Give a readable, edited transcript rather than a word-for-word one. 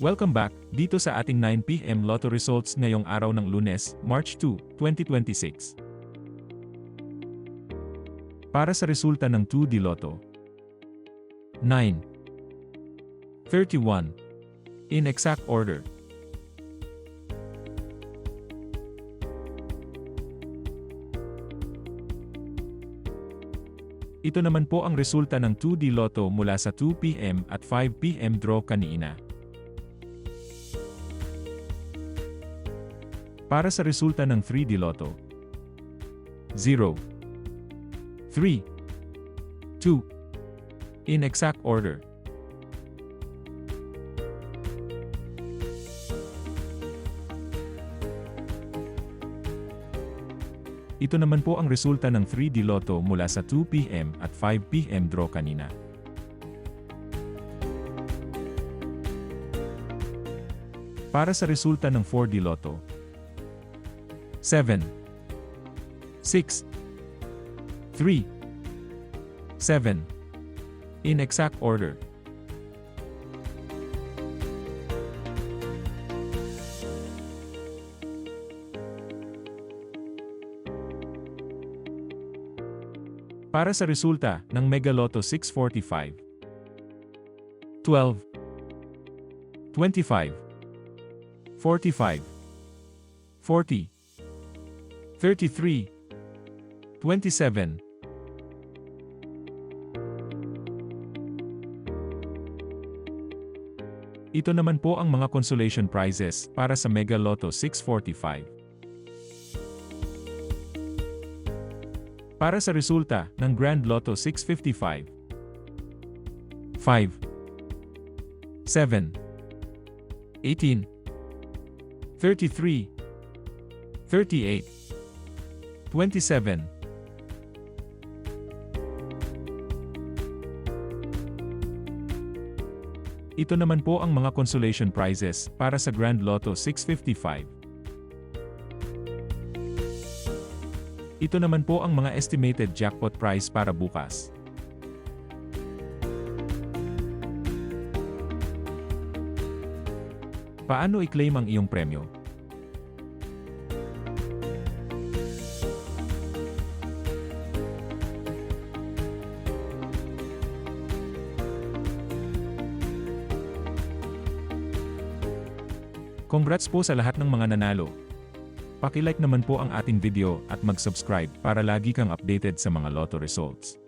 Welcome back, dito sa ating 9 PM Lotto results ngayong araw ng Lunes, March 2, 2026. Para sa resulta ng 2D Lotto. 9. 31. In exact order. Ito naman po ang resulta ng 2D Lotto mula sa 2 PM at 5 PM draw kanina. Para sa resulta ng 3D Lotto. 0. 3. 2. In exact order. Ito naman po ang resulta ng 3D Lotto mula sa 2 PM at 5 PM draw kanina. Para sa resulta ng 4D Lotto. 7. 6. 3. 7. In exact order. Para sa resulta ng Mega Lotto 645. 12. 25. 45. 40. 33. 27. Ito naman po ang mga consolation prizes para sa Mega Lotto 645. Para sa resulta ng Grand Lotto 655. 5. 7. 18. 33. 38. 27. Ito naman po ang mga consolation prizes para sa Grand Lotto 655. Ito naman po ang mga estimated jackpot price para bukas. Paano i-claim ang iyong premyo? Congrats po sa lahat ng mga nanalo. Paki-like naman po ang ating video at mag-subscribe para lagi kang updated sa mga lotto results.